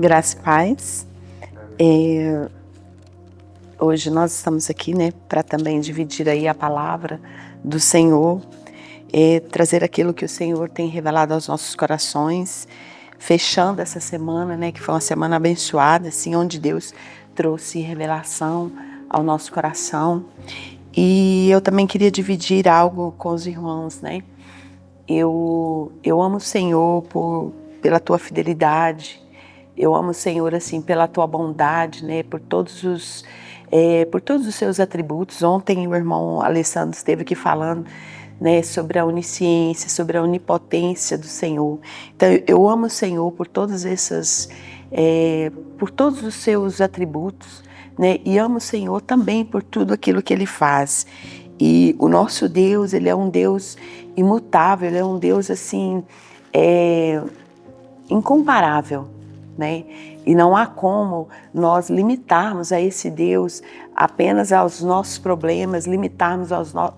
Graça e paz. Hoje nós estamos aqui, para também dividir aí a palavra do Senhor, trazer aquilo que o Senhor tem revelado aos nossos corações, fechando essa semana, que foi uma semana abençoada, assim, onde Deus trouxe revelação ao nosso coração. E eu também queria dividir algo com os irmãos, Eu amo o Senhor pela tua fidelidade. Eu amo o Senhor, assim, pela tua bondade, por todos os seus atributos. Ontem o irmão Alessandro esteve aqui falando, sobre a onisciência, sobre a onipotência do Senhor. Então, eu amo o Senhor por todas por todos os seus atributos, e amo o Senhor também por tudo aquilo que Ele faz. E o nosso Deus, Ele é um Deus imutável, Ele é um Deus, assim, incomparável, E não há como nós limitarmos a esse Deus apenas aos nossos problemas, limitarmos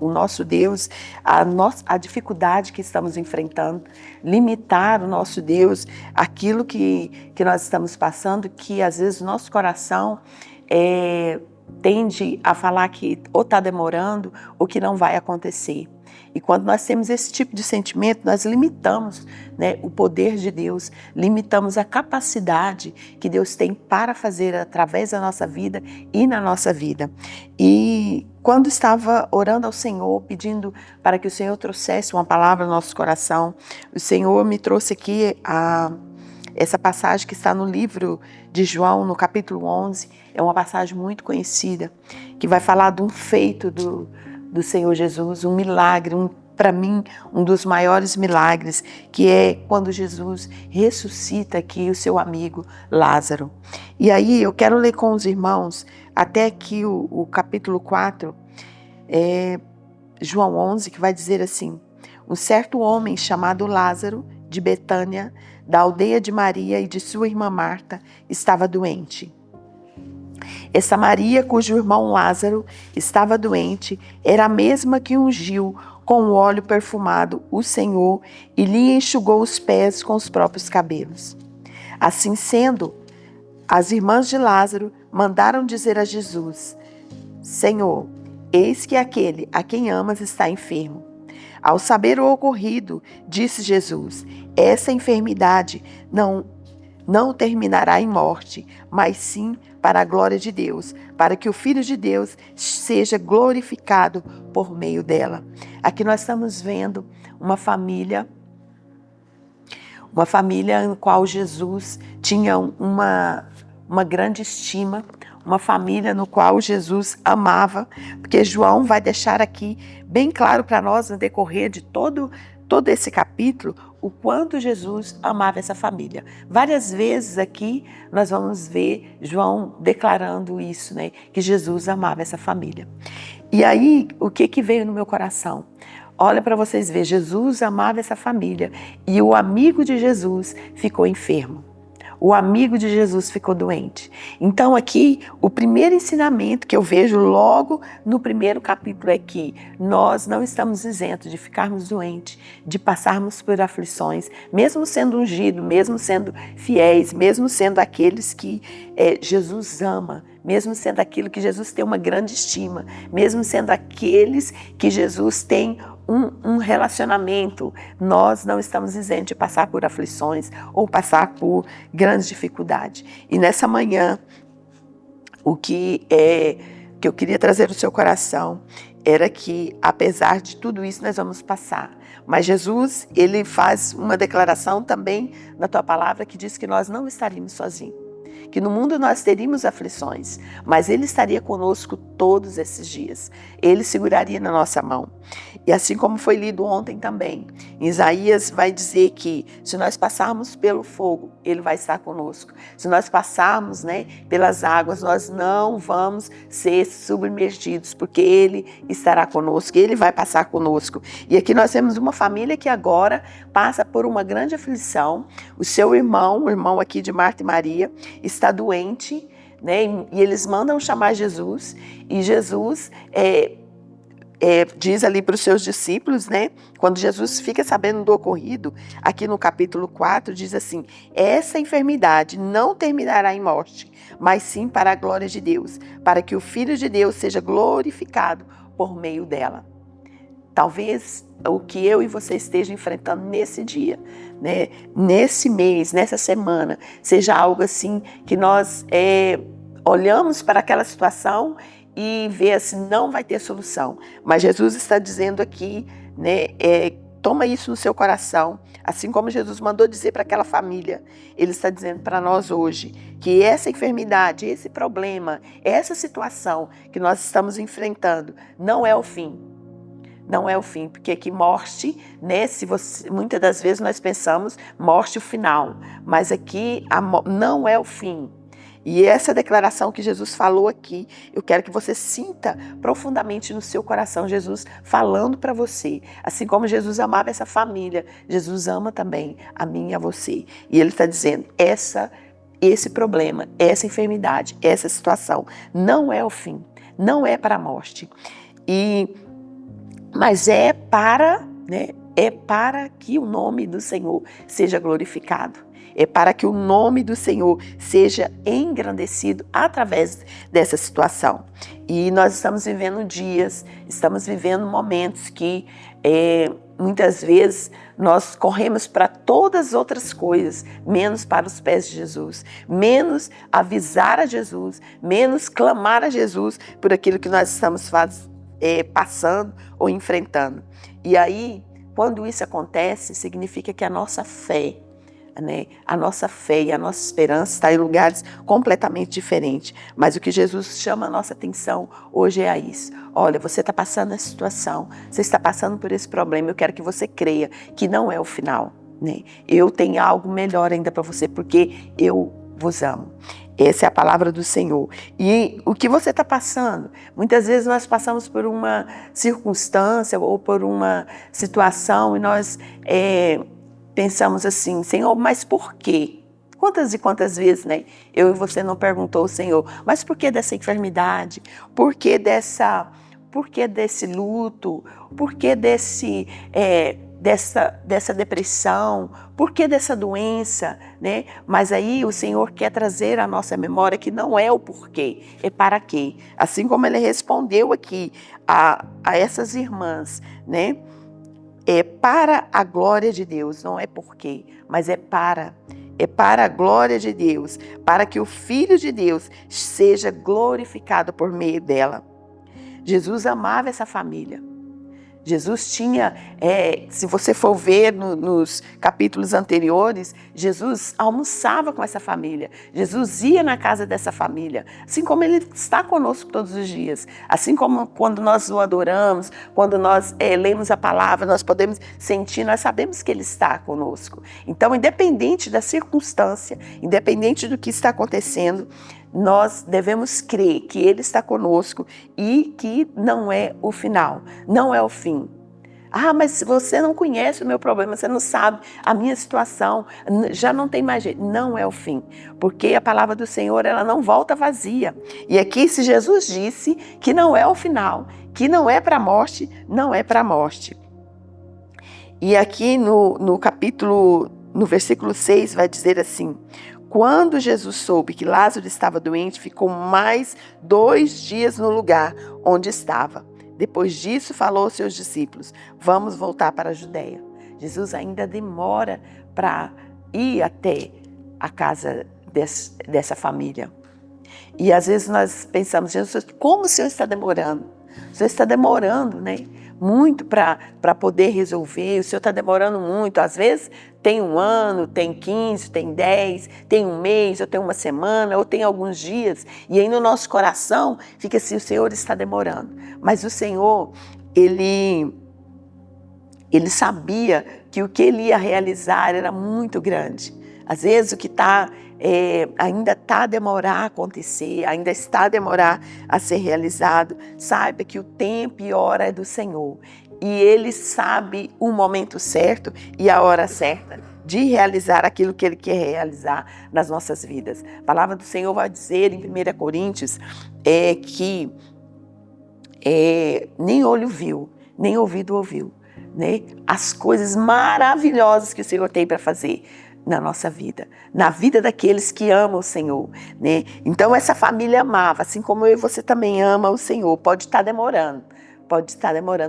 o nosso Deus à dificuldade que estamos enfrentando, limitar o nosso Deus àquilo que nós estamos passando, que às vezes o nosso coração tende a falar que ou está demorando ou que não vai acontecer. E quando nós temos esse tipo de sentimento, nós limitamos o poder de Deus, limitamos a capacidade que Deus tem para fazer através da nossa vida e na nossa vida. E quando estava orando ao Senhor, pedindo para que o Senhor trouxesse uma palavra ao nosso coração, o Senhor me trouxe aqui essa passagem que está no livro de João, no capítulo 11, é uma passagem muito conhecida, que vai falar de um feito do Senhor Jesus, um milagre, para mim, um dos maiores milagres, que é quando Jesus ressuscita aqui o seu amigo Lázaro. E aí eu quero ler com os irmãos até aqui o capítulo 4, João 11, que vai dizer assim: um certo homem chamado Lázaro, de Betânia, da aldeia de Maria e de sua irmã Marta, estava doente. Essa Maria, cujo irmão Lázaro estava doente, era a mesma que ungiu com o óleo perfumado o Senhor e lhe enxugou os pés com os próprios cabelos. Assim sendo, as irmãs de Lázaro mandaram dizer a Jesus: Senhor, eis que aquele a quem amas está enfermo. Ao saber o ocorrido, disse Jesus: essa enfermidade não terminará em morte, mas sim para a glória de Deus, para que o Filho de Deus seja glorificado por meio dela. Aqui nós estamos vendo uma família em qual Jesus tinha uma grande estima, uma família no qual Jesus amava, porque João vai deixar aqui bem claro para nós no decorrer de todo esse capítulo, o quanto Jesus amava essa família. Várias vezes aqui nós vamos ver João declarando isso, que Jesus amava essa família. E aí, o que veio no meu coração? Olha para vocês verem, Jesus amava essa família e o amigo de Jesus ficou enfermo. O amigo de Jesus ficou doente. Então aqui, o primeiro ensinamento que eu vejo logo no primeiro capítulo é que nós não estamos isentos de ficarmos doentes, de passarmos por aflições, mesmo sendo ungidos, mesmo sendo fiéis, mesmo sendo aqueles que Jesus ama, mesmo sendo aquilo que Jesus tem uma grande estima, mesmo sendo aqueles que Jesus tem um relacionamento, nós não estamos isentos de passar por aflições ou passar por grandes dificuldades. E nessa manhã, o que eu queria trazer no seu coração era que, apesar de tudo isso, nós vamos passar. Mas Jesus, Ele faz uma declaração também na tua palavra que diz que nós não estaríamos sozinhos. Que no mundo nós teríamos aflições, mas Ele estaria conosco todos esses dias. Ele seguraria na nossa mão. E assim como foi lido ontem também, Isaías vai dizer que se nós passarmos pelo fogo, Ele vai estar conosco. Se nós passarmos pelas águas, nós não vamos ser submergidos, porque Ele estará conosco, Ele vai passar conosco. E aqui nós temos uma família que agora passa por uma grande aflição. O seu irmão, o irmão aqui de Marta e Maria, está doente, e eles mandam chamar Jesus, e Jesus, diz ali para os seus discípulos, né? Quando Jesus fica sabendo do ocorrido, aqui no capítulo 4, diz assim: essa enfermidade não terminará em morte, mas sim para a glória de Deus, para que o Filho de Deus seja glorificado por meio dela. Talvez o que eu e você esteja enfrentando nesse dia, né, nesse mês, nessa semana, seja algo assim que nós olhamos para aquela situação e vê assim, não vai ter solução. Mas Jesus está dizendo aqui, né, toma isso no seu coração, assim como Jesus mandou dizer para aquela família, ele está dizendo para nós hoje que essa enfermidade, esse problema, essa situação que nós estamos enfrentando não é o fim. Não é o fim, porque aqui morte, né, muitas das vezes nós pensamos morte o final, mas aqui não é o fim. E essa declaração que Jesus falou aqui, eu quero que você sinta profundamente no seu coração Jesus falando para você. Assim como Jesus amava essa família, Jesus ama também a mim e a você. E ele está dizendo, esse problema, essa enfermidade, essa situação não é o fim, não é para a morte. Mas é para que o nome do Senhor seja glorificado. É para que o nome do Senhor seja engrandecido através dessa situação. E nós estamos vivendo momentos que muitas vezes nós corremos para todas as outras coisas, menos para os pés de Jesus, menos avisar a Jesus, menos clamar a Jesus por aquilo que nós estamos passando ou enfrentando. E aí, quando isso acontece, significa que a nossa fé, né, a nossa fé e a nossa esperança está em lugares completamente diferentes. Mas o que Jesus chama a nossa atenção hoje é isso. Olha, você está passando essa situação, você está passando por esse problema, eu quero que você creia que não é o final, né? Eu tenho algo melhor ainda para você, porque eu vos amo. Essa é a palavra do Senhor. E o que você está passando? Muitas vezes nós passamos por uma circunstância ou por uma situação e nós pensamos assim, Senhor, mas por quê? Quantas e quantas vezes, né? Eu e você não perguntou ao Senhor, mas por que dessa enfermidade? Por que desse luto? Por que dessa depressão, por que dessa doença, né? Mas aí o Senhor quer trazer à nossa memória que não é o porquê, é para quê. Assim como ele respondeu aqui a essas irmãs, né? É para a glória de Deus, não é porquê, mas é para a glória de Deus, para que o Filho de Deus seja glorificado por meio dela. Jesus amava essa família. Jesus tinha, se você for ver nos capítulos anteriores, Jesus almoçava com essa família, Jesus ia na casa dessa família, assim como ele está conosco todos os dias, assim como quando nós o adoramos, quando nós lemos a palavra, nós podemos sentir, nós sabemos que ele está conosco. Então, independente da circunstância, independente do que está acontecendo, nós devemos crer que Ele está conosco e que não é o final, não é o fim. Ah, mas você não conhece o meu problema, você não sabe a minha situação, já não tem mais jeito. Não é o fim, porque a palavra do Senhor, ela não volta vazia. E aqui, se Jesus disse que não é o final, que não é para a morte, não é para a morte. E aqui no versículo 6 vai dizer assim: quando Jesus soube que Lázaro estava doente, ficou mais 2 dias no lugar onde estava. Depois disso, falou aos seus discípulos: vamos voltar para a Judéia. Jesus ainda demora para ir até a casa dessa família. E às vezes nós pensamos: Jesus, como o Senhor está demorando? O Senhor está demorando, né? Muito para poder resolver, o Senhor está demorando muito. Às vezes tem 1 ano, tem 15, tem 10, tem 1 mês, ou tem 1 semana, ou tem alguns dias. E aí no nosso coração fica assim: o Senhor está demorando. Mas o Senhor, Ele sabia que o que Ele ia realizar era muito grande. Às vezes o que ainda está a demorar a acontecer, ainda está a demorar a ser realizado, saiba que o tempo e hora é do Senhor. E Ele sabe o momento certo e a hora certa de realizar aquilo que Ele quer realizar nas nossas vidas. A palavra do Senhor vai dizer em 1 Coríntios que nem olho viu, nem ouvido ouviu, né? As coisas maravilhosas que o Senhor tem para fazer na nossa vida, na vida daqueles que amam o Senhor, né? Então essa família amava, assim como eu e você também ama o Senhor. Pode estar demorando,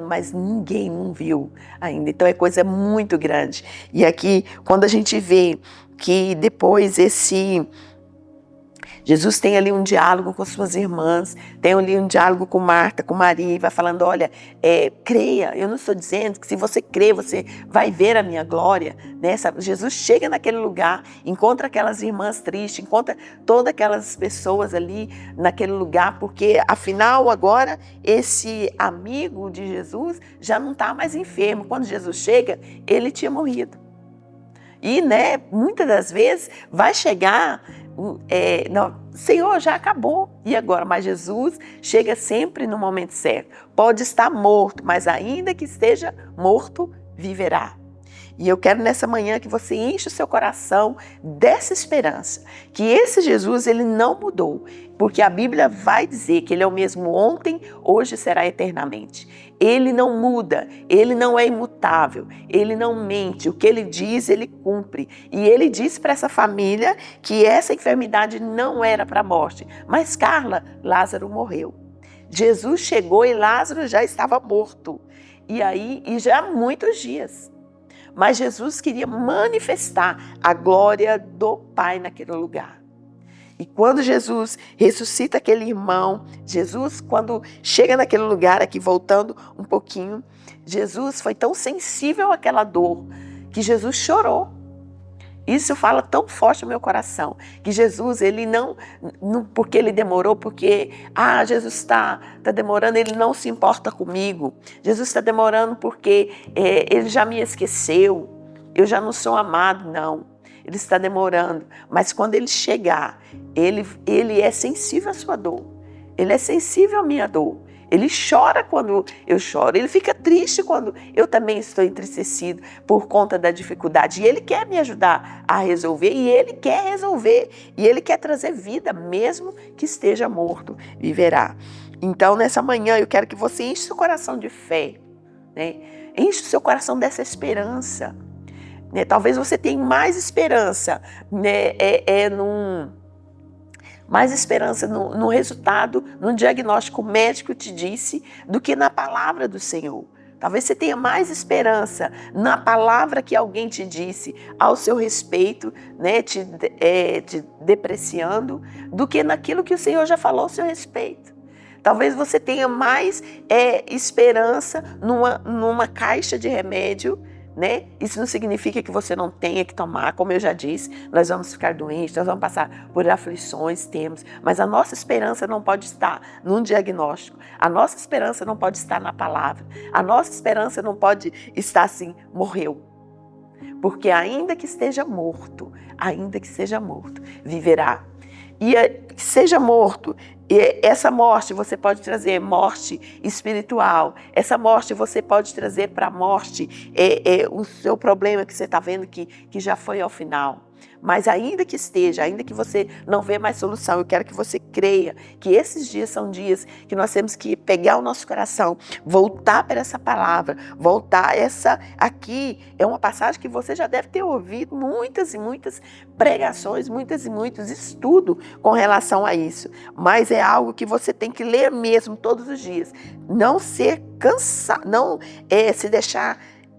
mas ninguém não viu ainda. Então é coisa muito grande. E aqui, quando a gente vê que depois Jesus tem ali um diálogo com suas irmãs, tem ali um diálogo com Marta, com Maria, e vai falando, olha, creia, eu não estou dizendo que se você crer, você vai ver a minha glória. Né? Jesus chega naquele lugar, encontra aquelas irmãs tristes, encontra todas aquelas pessoas ali naquele lugar, porque afinal agora esse amigo de Jesus já não está mais enfermo. Quando Jesus chega, ele tinha morrido. E, né, muitas das vezes vai chegar, não, Senhor, já acabou, e agora? Mas Jesus chega sempre no momento certo. Pode estar morto, mas ainda que esteja morto, viverá. E eu quero nessa manhã que você enche o seu coração dessa esperança, que esse Jesus, ele não mudou, porque a Bíblia vai dizer que ele é o mesmo ontem, hoje e será eternamente. Ele não muda, ele não é imutável, ele não mente, o que ele diz, ele cumpre. E ele disse para essa família que essa enfermidade não era para a morte, mas Carla, Lázaro morreu. Jesus chegou e Lázaro já estava morto, e já há muitos dias. Mas Jesus queria manifestar a glória do Pai naquele lugar. E quando Jesus ressuscita aquele irmão, Jesus, quando chega naquele lugar, aqui voltando um pouquinho, Jesus foi tão sensível àquela dor que Jesus chorou. Isso fala tão forte no meu coração, que Jesus, ele não porque ele demorou, porque, Jesus está demorando, ele não se importa comigo. Jesus está demorando porque ele já me esqueceu, eu já não sou amado, não. Ele está demorando, mas quando ele chegar, ele é sensível à sua dor, ele é sensível à minha dor. Ele chora quando eu choro, ele fica triste quando eu também estou entristecido por conta da dificuldade. E ele quer me ajudar a resolver, e ele quer resolver, e ele quer trazer vida, mesmo que esteja morto, viverá. Então, nessa manhã, eu quero que você enche seu coração de fé, né? Enche o seu coração dessa esperança. Né? Talvez você tenha mais esperança, né? Mais esperança no resultado, no diagnóstico médico te disse, do que na palavra do Senhor. Talvez você tenha mais esperança na palavra que alguém te disse ao seu respeito, né, te depreciando, do que naquilo que o Senhor já falou ao seu respeito. Talvez você tenha mais esperança numa caixa de remédio, né? Isso não significa que você não tenha que tomar, como eu já disse, nós vamos ficar doentes, nós vamos passar por aflições, mas a nossa esperança não pode estar num diagnóstico, a nossa esperança não pode estar na palavra, a nossa esperança não pode estar assim, morreu. Porque ainda que seja morto, viverá. E seja morto, essa morte você pode trazer morte espiritual, essa morte você pode trazer para a morte o seu problema que você está vendo que já foi ao final. Mas ainda que você não vê mais solução, eu quero que você creia que esses dias são dias que nós temos que pegar o nosso coração, voltar para essa palavra, essa aqui é uma passagem que você já deve ter ouvido muitas e muitas pregações, muitos e muitos estudos com relação a isso. Mas é algo que você tem que ler mesmo todos os dias. Não ser cansado, não se deixar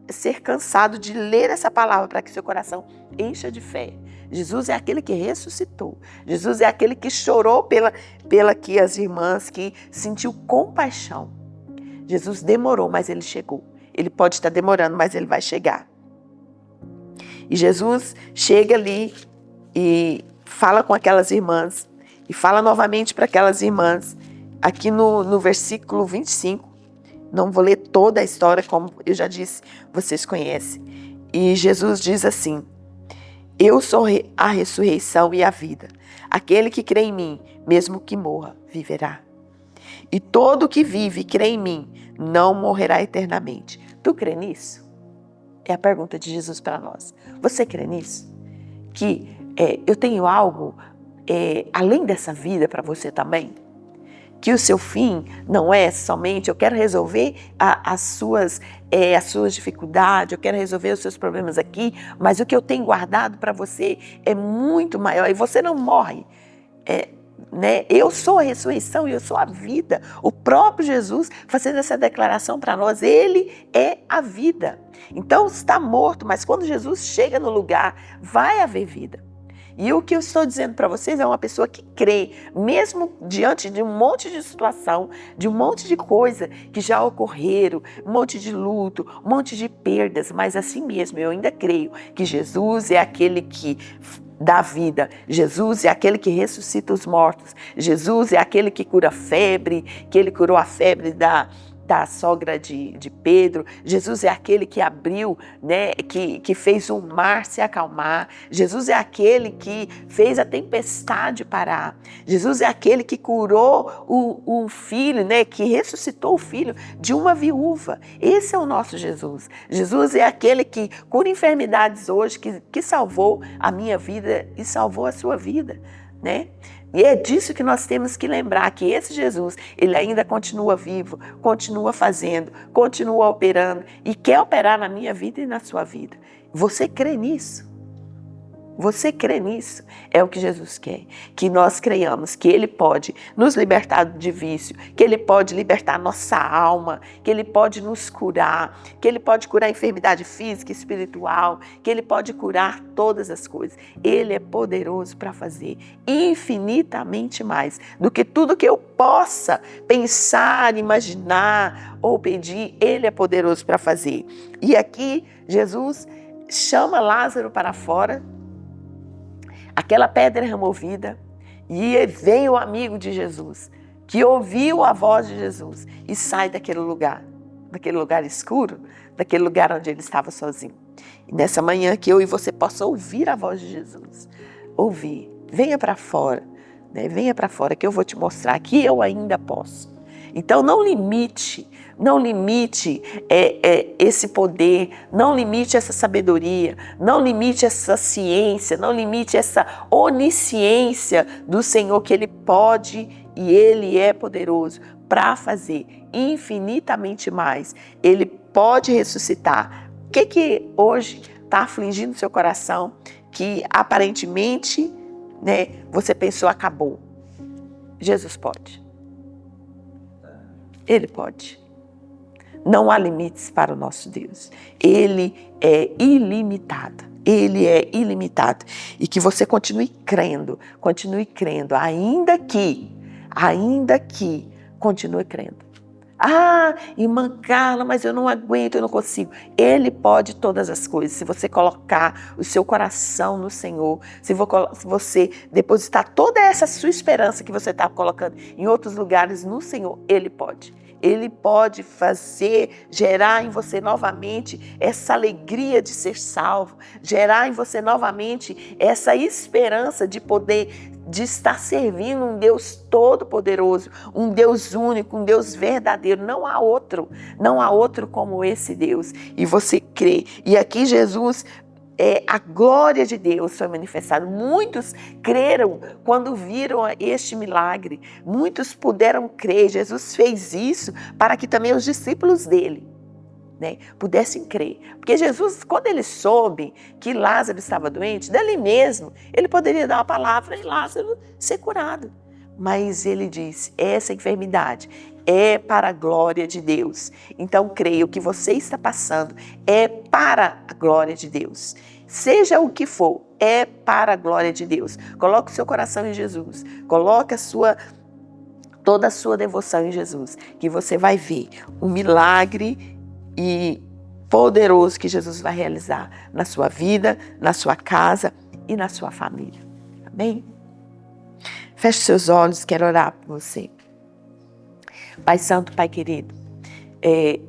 ser cansado de ler essa palavra para que seu coração encha de fé. Jesus é aquele que ressuscitou. Jesus é aquele que chorou pela que as irmãs, que sentiu compaixão. Jesus demorou, mas ele chegou. Ele pode estar demorando, mas ele vai chegar. E Jesus chega ali e fala com aquelas irmãs, e fala novamente para aquelas irmãs, aqui no versículo 25, não vou ler toda a história, como eu já disse, vocês conhecem. E Jesus diz assim: eu sou a ressurreição e a vida. Aquele que crê em mim, mesmo que morra, viverá. E todo que vive e crê em mim, não morrerá eternamente. Tu crê nisso? É a pergunta de Jesus para nós. Você crê nisso? Que eu tenho algo além dessa vida para você também? que o seu fim não é somente eu quero resolver as suas dificuldades, eu quero resolver os seus problemas aqui, mas o que eu tenho guardado para você é muito maior e você não morre. Né? Eu sou a ressurreição e eu sou a vida. O próprio Jesus fazendo essa declaração para nós, ele é a vida. Então está morto, mas quando Jesus chega no lugar, vai haver vida. E o que eu estou dizendo para vocês é uma pessoa que crê, mesmo diante de um monte de situação, de um monte de coisa que já ocorreram, um monte de luto, um monte de perdas, mas assim mesmo eu ainda creio que Jesus é aquele que dá vida, Jesus é aquele que ressuscita os mortos, Jesus é aquele que cura a febre, que ele curou a febre da sogra de Pedro, Jesus é aquele que abriu, né, que fez o mar se acalmar, Jesus é aquele que fez a tempestade parar, Jesus é aquele que curou o filho, né, que ressuscitou o filho de uma viúva. Esse é o nosso Jesus. Jesus é aquele que cura enfermidades hoje, que salvou a minha vida e salvou a sua vida, né? E é disso que nós temos que lembrar, que esse Jesus, ele ainda continua vivo, continua fazendo, continua operando e quer operar na minha vida e na sua vida. Você crê nisso? Você crê nisso? É o que Jesus quer, que nós creiamos que Ele pode nos libertar de vício, que Ele pode libertar nossa alma, que Ele pode nos curar, que Ele pode curar a enfermidade física e espiritual, que Ele pode curar todas as coisas. Ele é poderoso para fazer infinitamente mais do que tudo que eu possa pensar, imaginar ou pedir. Ele é poderoso para fazer. E aqui Jesus chama Lázaro para fora, aquela pedra removida, e vem o amigo de Jesus, que ouviu a voz de Jesus e sai daquele lugar escuro, daquele lugar onde ele estava sozinho. E nessa manhã que eu e você possa ouvir a voz de Jesus, ouvir, venha para fora, né? Venha para fora que eu vou te mostrar que eu ainda posso. Então não limite esse poder, não limite essa sabedoria, não limite essa ciência, não limite essa onisciência do Senhor, que Ele pode e Ele é poderoso para fazer infinitamente mais. Ele pode ressuscitar. O que hoje está afligindo seu coração, que aparentemente, né, você pensou acabou? Jesus pode. Ele pode. Não há limites para o nosso Deus. Ele é ilimitado. Ele é ilimitado. E que você continue crendo, ainda que, continue crendo. Ah, irmã Carla, mas eu não aguento, eu não consigo. Ele pode todas as coisas. Se você colocar o seu coração no Senhor, se você depositar toda essa sua esperança que você está colocando em outros lugares no Senhor, Ele pode. Ele pode gerar em você novamente essa alegria de ser salvo, gerar em você novamente essa esperança de estar servindo um Deus todo-poderoso, um Deus único, um Deus verdadeiro. Não há outro como esse Deus. E você crê. E aqui Jesus, a glória de Deus foi manifestada. Muitos creram quando viram este milagre. Muitos puderam crer. Jesus fez isso para que também os discípulos dele, né, pudessem crer. Porque Jesus, quando ele soube que Lázaro estava doente, dali mesmo, ele poderia dar uma palavra e Lázaro ser curado. Mas ele disse, essa enfermidade é para a glória de Deus. Então creio que você está passando é para a glória de Deus. Seja o que for, é para a glória de Deus. Coloque o seu coração em Jesus. Coloque toda a sua devoção em Jesus, que você vai ver um milagre e poderoso que Jesus vai realizar na sua vida, na sua casa e na sua família. Amém? Feche seus olhos, quero orar por você. Pai Santo, Pai querido,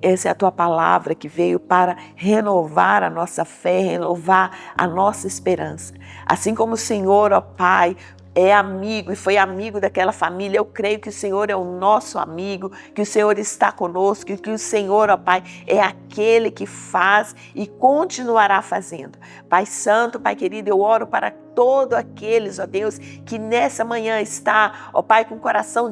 essa é a Tua palavra que veio para renovar a nossa fé, renovar a nossa esperança. Assim como o Senhor, ó Pai, é amigo e foi amigo daquela família, eu creio que o Senhor é o nosso amigo, que o Senhor está conosco e que o Senhor, ó Pai, é aquele que faz e continuará fazendo. Pai Santo, Pai querido, eu oro para todos aqueles, ó Deus, que nessa manhã está, ó Pai, com o coração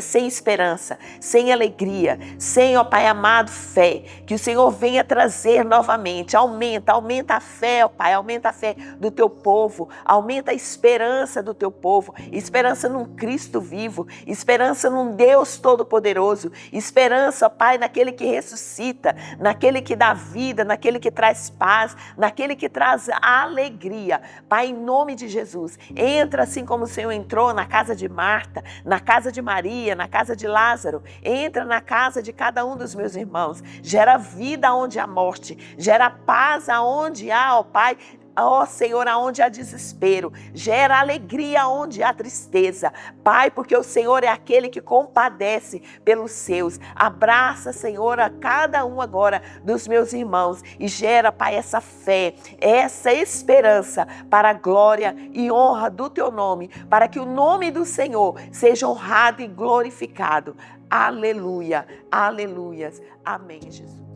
sem esperança, sem alegria, sem, ó Pai amado, fé, que o Senhor venha trazer novamente, aumenta a fé, ó Pai, aumenta a fé do teu povo, aumenta a esperança do teu povo, esperança num Cristo vivo, esperança num Deus todo-poderoso, esperança, ó Pai, naquele que ressuscita, naquele que dá vida, naquele que traz paz, naquele que traz alegria. Pai, em nome de Jesus, entra assim como o Senhor entrou na casa de Marta, na casa de Maria, na casa de Lázaro, entra na casa de cada um dos meus irmãos, gera vida onde há morte, gera paz aonde há, ó Pai, ó Senhor, aonde há desespero, gera alegria onde há tristeza. Pai, porque o Senhor é aquele que compadece pelos seus. Abraça, Senhor, a cada um agora dos meus irmãos e gera, Pai, essa fé, essa esperança para a glória e honra do teu nome, para que o nome do Senhor seja honrado e glorificado. Aleluia, aleluias. Amém, Jesus.